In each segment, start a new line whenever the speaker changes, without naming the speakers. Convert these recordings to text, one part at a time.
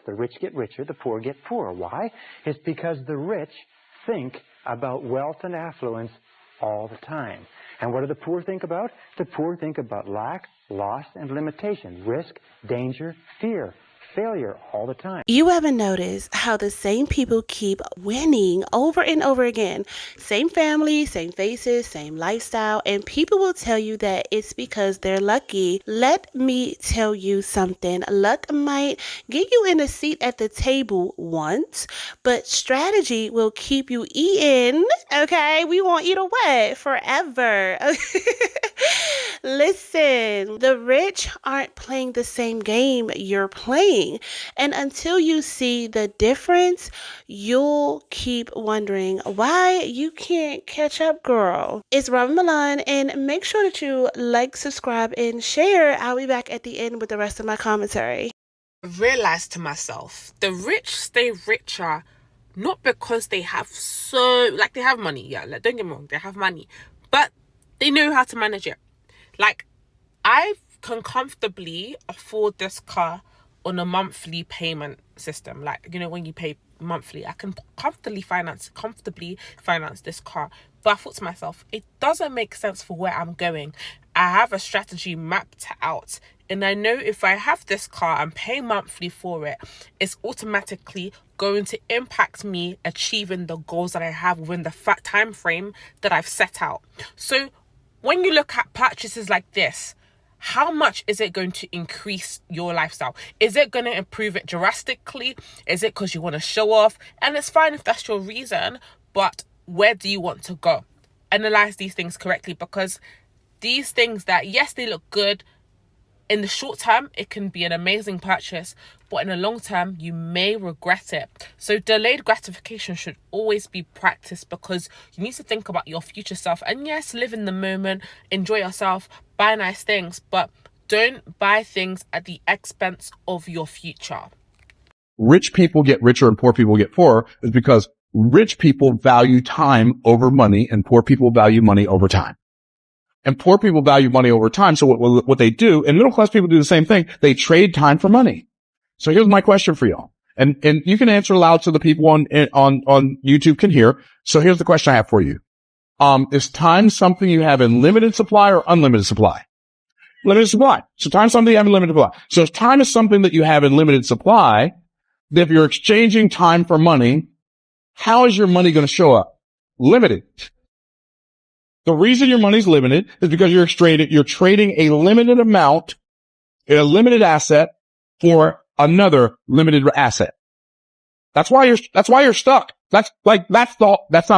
The rich get richer, the poor get poorer. Why? It's because the rich think about wealth and affluence all the time. And what do the poor think about? The poor think about lack, loss, and limitation, risk, danger, fear, failure all the time.
You ever notice how the same people keep winning over and over again? Same family, same faces, same lifestyle, and people will tell you that it's because they're lucky. Let me tell you something. Luck might get you in a seat at the table once, but strategy will keep you eating, okay? We want you to what? Forever. Listen, the rich aren't playing the same game you're playing. And until you see the difference, you'll keep wondering why you can't catch up, girl. It's Rych Milan, and make sure that you like, subscribe, and share. I'll be back at the end with the rest of my commentary.
I realized to myself, the rich stay richer not because they have they have money. Yeah, like, don't get me wrong, they have money, but they know how to manage it. Like, I can comfortably afford this car on a monthly payment system. Like, you know, when you pay monthly, I can comfortably finance this car. But I thought to myself, it doesn't make sense for where I'm going. I have a strategy mapped out, and I know if I have this car and pay monthly for it, it's automatically going to impact me achieving the goals that I have within the time frame that I've set out. So when you look at purchases like this, how much is it going to increase your lifestyle? Is it going to improve it drastically? Is it because you want to show off? And it's fine if that's your reason, but where do you want to go? Analyze these things correctly, because these things that, yes, they look good, in the short term, it can be an amazing purchase, but in the long term, you may regret it. So delayed gratification should always be practiced, because you need to think about your future self. And yes, live in the moment, enjoy yourself, buy nice things, but don't buy things at the expense of your future.
Rich people get richer and poor people get poorer is because rich people value time over money and poor people value money over time. And poor people value money over time. So what they do, and middle class people do the same thing, they trade time for money. So here's my question for y'all. And you can answer aloud so the people on YouTube can hear. So here's the question I have for you. Is time something you have in limited supply or unlimited supply? Limited supply. So time's something you have in limited supply. So if time is something that you have in limited supply, then if you're exchanging time for money, how is your money going to show up? Limited. The reason your money's limited is because you're trading a limited amount, a limited asset for another limited asset. That's why you're stuck. That's not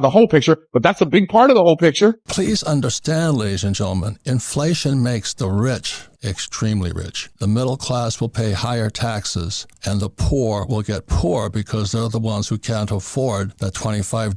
the whole picture, but that's a big part of the whole picture.
Please understand, ladies and gentlemen, inflation makes the rich extremely rich. The middle class will pay higher taxes, and the poor will get poor because they're the ones who can't afford that $25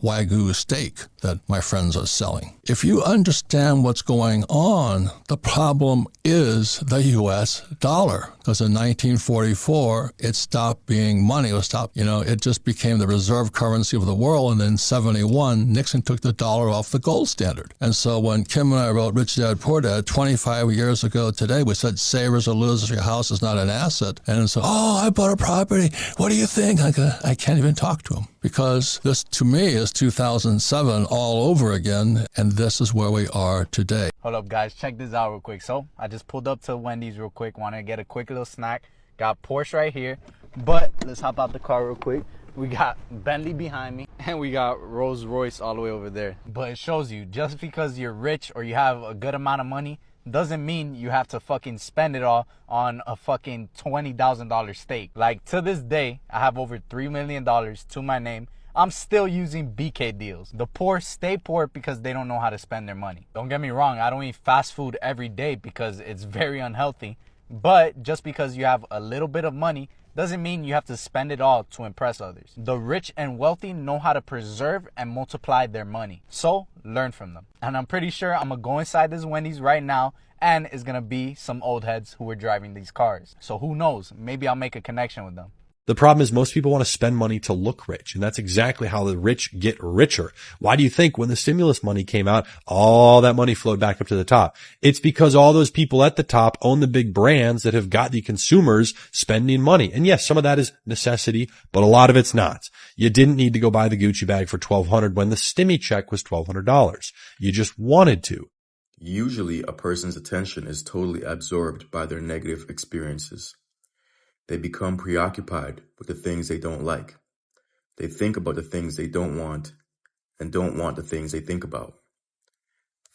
Wagyu steak that my friends are selling. If you understand what's going on, the problem is the U.S. dollar. Because in 1944, it stopped being money. It just became the reserve currency of the world. And in 71, Nixon took the dollar off the gold standard. And so when Kim and I wrote Rich Dad, Poor Dad 25 years ago today, we said savers or losers, your house is not an asset. And so, I bought a property. What do you think? I can't even talk to him. Because this, to me, is 2007 all over again, and this is where we are today.
Hold up, guys. Check this out real quick. So, I just pulled up to Wendy's real quick. Wanted to get a quick little snack. Got Porsche right here. But let's hop out the car real quick. We got Bentley behind me, and we got Rolls Royce all the way over there. But it shows you, just because you're rich or you have a good amount of money, doesn't mean you have to fucking spend it all on a fucking $20,000 steak. Like, to this day, I have over $3 million to my name. I'm still using BK deals. The poor stay poor because they don't know how to spend their money. Don't get me wrong, I don't eat fast food every day because it's very unhealthy. But just because you have a little bit of money doesn't mean you have to spend it all to impress others. The rich and wealthy know how to preserve and multiply their money. So learn from them. And I'm pretty sure I'm gonna go inside this Wendy's right now, and it's gonna be some old heads who are driving these cars. So who knows? Maybe I'll make a connection with them.
The problem is most people want to spend money to look rich. And that's exactly how the rich get richer. Why do you think when the stimulus money came out, all that money flowed back up to the top? It's because all those people at the top own the big brands that have got the consumers spending money. And yes, some of that is necessity, but a lot of it's not. You didn't need to go buy the Gucci bag for $1,200 when the stimmy check was $1,200. You just wanted to.
Usually, a person's attention is totally absorbed by their negative experiences. They become preoccupied with the things they don't like. They think about the things they don't want and don't want the things they think about.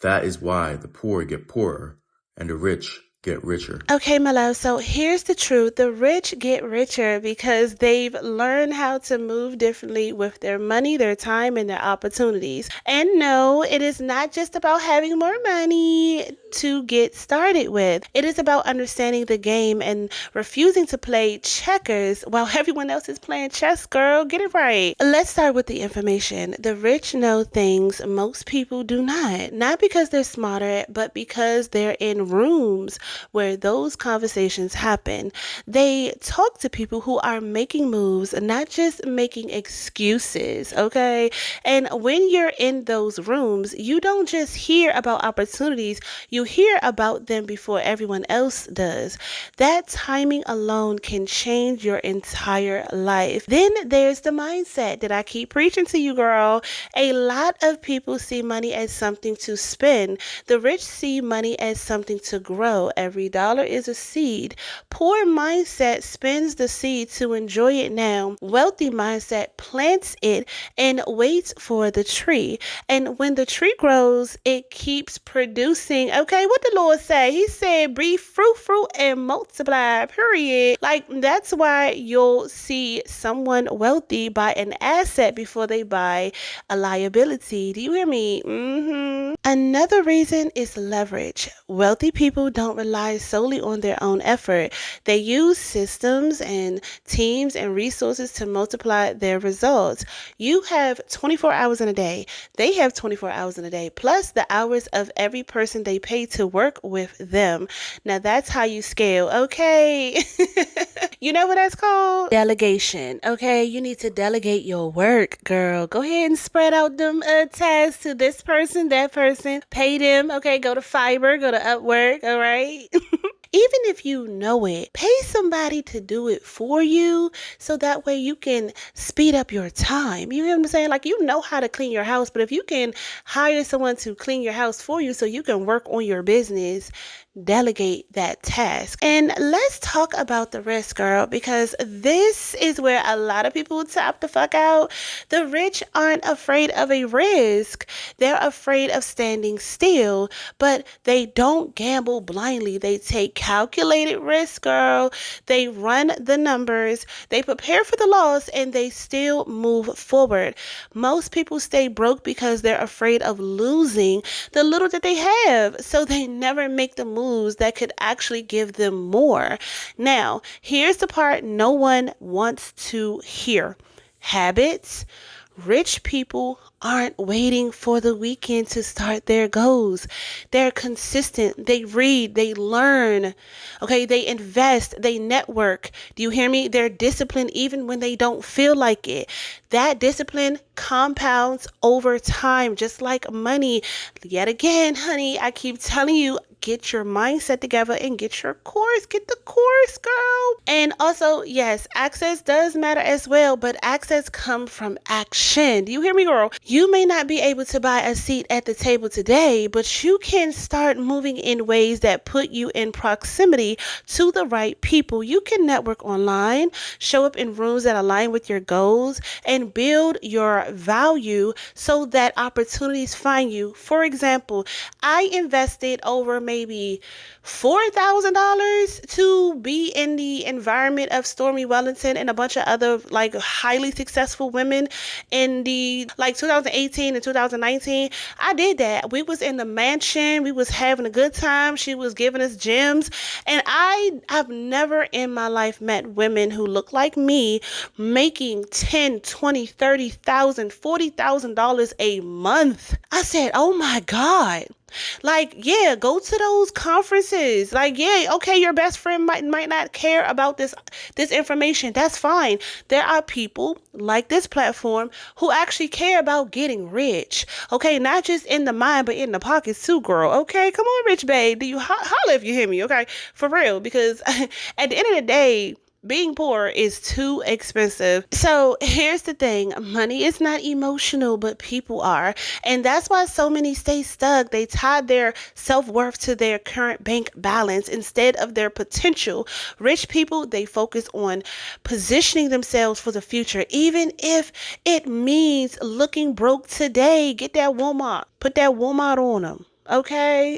That is why the poor get poorer and the rich get richer.
Okay, my love. So here's the truth. The rich get richer because they've learned how to move differently with their money, their time, and their opportunities. And no, it is not just about having more money to get started with. It is about understanding the game and refusing to play checkers while everyone else is playing chess, girl. Get it right. Let's start with the information. The rich know things most people do not. Not because they're smarter, but because they're in rooms where those conversations happen. They talk to people who are making moves, not just making excuses, okay? And when you're in those rooms, you don't just hear about opportunities, you hear about them before everyone else does. That timing alone can change your entire life. Then there's the mindset that I keep preaching to you, girl. A lot of people see money as something to spend. The rich see money as something to grow. Every dollar is a seed. Poor mindset spends the seed to enjoy it now. Wealthy mindset plants it and waits for the tree. And when the tree grows, it keeps producing. Okay, what the Lord say? He said, be fruit, and multiply, period. Like, that's why you'll see someone wealthy buy an asset before they buy a liability. Do you hear me? Another reason is leverage. Wealthy people don't rely solely on their own effort. They use systems and teams and resources to multiply their results. You have 24 hours in a day. They have 24 hours in a day, plus the hours of every person they pay to work with them. Now that's how you scale, okay? You know what that's called? Delegation, okay? You need to delegate your work, girl. Go ahead and spread out them tasks to this person, that person. Pay them, okay? Go to Fiverr, go to Upwork, all right? Even if you know it, pay somebody to do it for you so that way you can speed up your time. You know what I'm saying? Like, you know how to clean your house, but if you can hire someone to clean your house for you so you can work on your business, delegate that task. And let's talk about the risk, girl, because this is where a lot of people tap the fuck out. The rich aren't afraid of a risk. They're afraid of standing still, but they don't gamble blindly. They take calculated risk, girl. They run the numbers, they prepare for the loss, and they still move forward. Most people stay broke because they're afraid of losing the little that they have, so they never make the moves that could actually give them more. Now, here's the part no one wants to hear. Habits. Rich people aren't waiting for the weekend to start their goals. They're consistent. They read, they learn, okay? They invest, they network. Do you hear me? They're disciplined even when they don't feel like it. That discipline compounds over time, just like money. Yet again, honey, I keep telling you, get your mindset together and get your course. Get the course, girl. And also, yes, access does matter as well, but access comes from action. Do you hear me, girl? You may not be able to buy a seat at the table today, but you can start moving in ways that put you in proximity to the right people. You can network online, show up in rooms that align with your goals, and build your value so that opportunities find you. For example, I invested over maybe $4,000 to be in the environment of Stormy Wellington and a bunch of other like highly successful women in the like 2018 and 2019. I did that. We was in the mansion. We was having a good time. She was giving us gems. And I've never in my life met women who look like me making $10,000, $20,000, $30,000, $40,000 a month. I said, oh my God. Like, yeah, go to those conferences. Like, yeah, okay, your best friend might not care about this information. That's fine. There are people like this platform who actually care about getting rich. Okay, not just in the mind, but in the pockets too, girl. Okay, come on, Rich Babe. Do you holler if you hear me? Okay, for real, because at the end of the day, being poor is too expensive. So here's the thing. Money is not emotional, but people are. And that's why so many stay stuck. They tie their self-worth to their current bank balance instead of their potential. Rich people, they focus on positioning themselves for the future, even if it means looking broke today. Get that Walmart. Put that Walmart on them. Okay?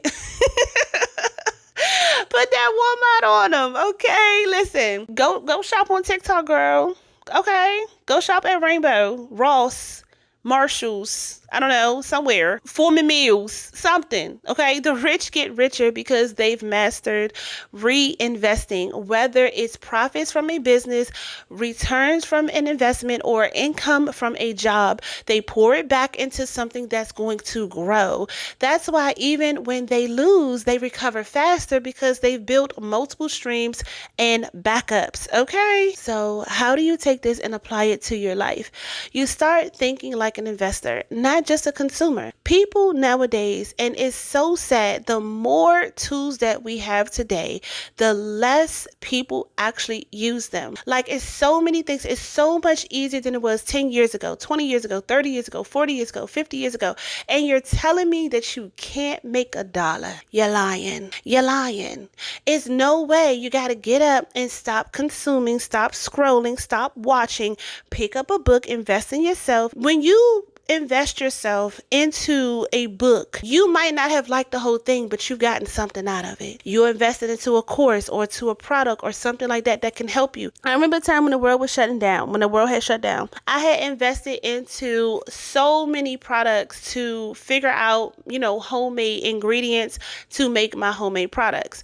Put that Walmart on them, okay? Listen, go shop on TikTok, girl. Okay? Go shop at Rainbow, Ross, Marshalls, I don't know, somewhere. Foreman Mills, something, okay? The rich get richer because they've mastered reinvesting, whether it's profits from a business, returns from an investment, or income from a job. They pour it back into something that's going to grow. That's why even when they lose, they recover faster because they've built multiple streams and backups, okay? So how do you take this and apply it to your life? You start thinking like an investor, not just a consumer. People nowadays, and it's so sad, the more tools that we have today, the less people actually use them. Like, it's so many things. It's so much easier than it was 10 years ago, 20 years ago, 30 years ago, 40 years ago, 50 years ago. And you're telling me that you can't make $1. You're lying. You're lying. It's no way. You got to get up and stop consuming, stop scrolling, stop watching, pick up a book, invest in yourself. When you invest yourself into a book, you might not have liked the whole thing, but you've gotten something out of it. You invested into a course or to a product or something like that that can help you. I remember a time when the world was shutting down, when the world had shut down. I had invested into so many products to figure out, homemade ingredients to make my homemade products.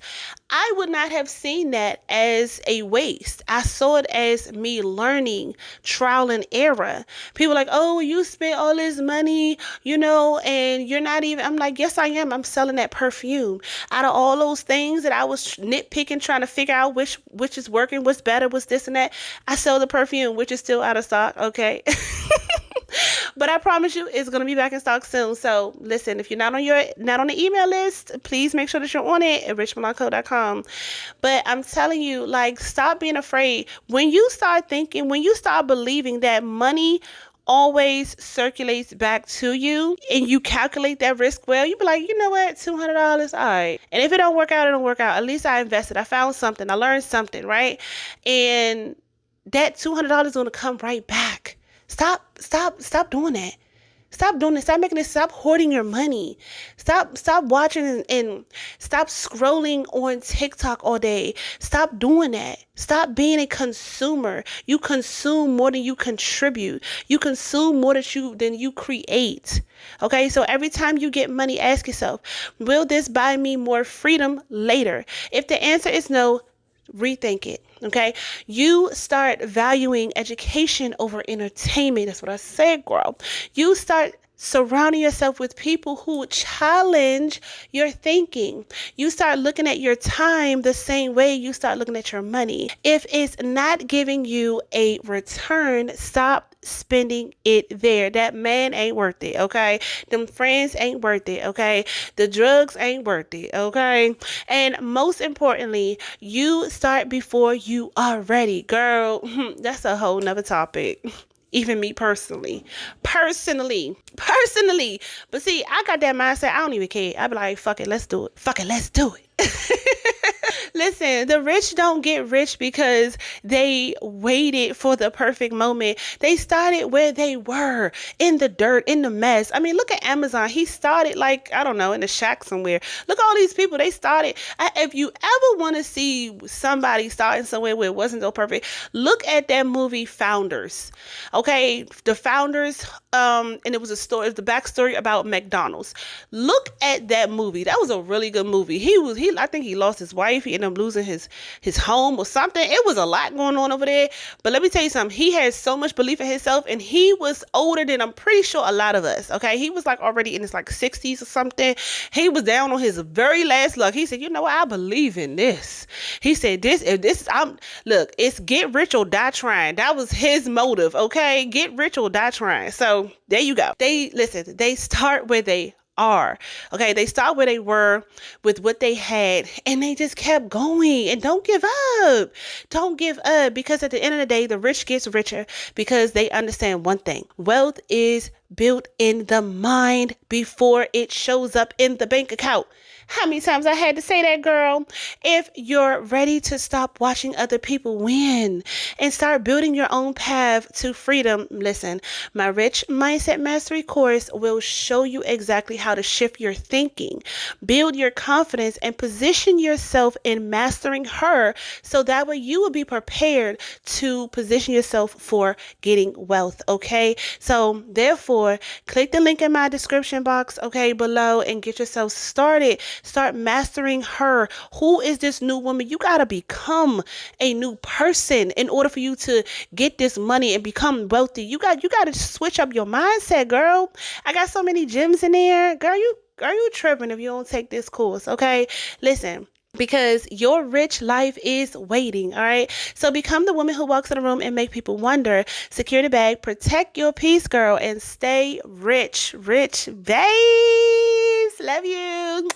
I would not have seen that as a waste. I saw it as me learning, trial and error. People are like, oh, you spent all this money, and you're not even. I'm like, yes, I am. I'm selling that perfume. Out of all those things that I was nitpicking, trying to figure out which is working, what's better, what's this and that, I sell the perfume, which is still out of stock. Okay. But I promise you it's going to be back in stock soon. So listen, if you're not on the email list, please make sure that you're on it at richmilanco.com. But I'm telling you, like, stop being afraid. When you start believing that money always circulates back to you and you calculate that risk well, you be like, you know what, $200, all right. And if it don't work out, it don't work out. At least I invested. I found something. I learned something, right? And that $200 is going to come right back. Stop doing that. Stop doing this. Stop hoarding your money. Stop watching and stop scrolling on TikTok all day. Stop doing that. Stop being a consumer. You consume more than you contribute. You consume more than you create. Okay, so every time you get money, ask yourself, will this buy me more freedom later? If the answer is no, rethink it. Okay, you start valuing education over entertainment. That's what I said, girl. You start surrounding yourself with people who challenge your thinking. You start looking at your time the same way you start looking at your money. If it's not giving you a return, stop spending it there. That man ain't worth it, okay? Them friends ain't worth it, okay? The drugs ain't worth it, okay? And most importantly, you start before you are ready. Girl, that's a whole nother topic. Even me personally. But see, I got that mindset. I don't even care. I be like, fuck it, let's do it. Listen, the rich don't get rich because they waited for the perfect moment. They started where they were, in the dirt, in the mess. I mean, look at Amazon. He started like, I don't know, in a shack somewhere. Look at all these people. They started. If you ever want to see somebody starting somewhere where it wasn't so perfect, look at that movie Founders. Okay, the Founders, and it was the backstory about McDonald's. Look at that movie. That was a really good movie. I think he lost his wife and ended up losing his home or something. It was a lot going on over there. But let me tell you something. He had so much belief in himself, and he was older than, I'm pretty sure, a lot of us. Okay, he was like already in his like 60s or something. He was down on his very last luck. He said, you know what, I believe in this. He said, look, it's get rich or die trying. That was his motive. Okay, get rich or die trying. So there you go. They start where they are. Okay, they start where they were with what they had, and they just kept going. And don't give up. Don't give up, because at the end of the day, the rich gets richer because they understand one thing. Wealth is built in the mind before it shows up in the bank account. How many times I had to say that, girl? If you're ready to stop watching other people win and start building your own path to freedom, listen, my Rych Mindset Mastery Course will show you exactly how to shift your thinking, build your confidence, and position yourself in mastering her, so that way you will be prepared to position yourself for getting wealth, okay? So therefore, click the link in my description box, okay, below, and get yourself started. Start mastering her. Who is this new woman? You got to become a new person in order for you to get this money and become wealthy. You got to switch up your mindset, girl. I got so many gems in there. Girl, you tripping if you don't take this course, okay? Listen, because your rich life is waiting, all right? So become the woman who walks in the room and make people wonder. Secure the bag, protect your peace, girl, and stay rich. Rich babes. Love you.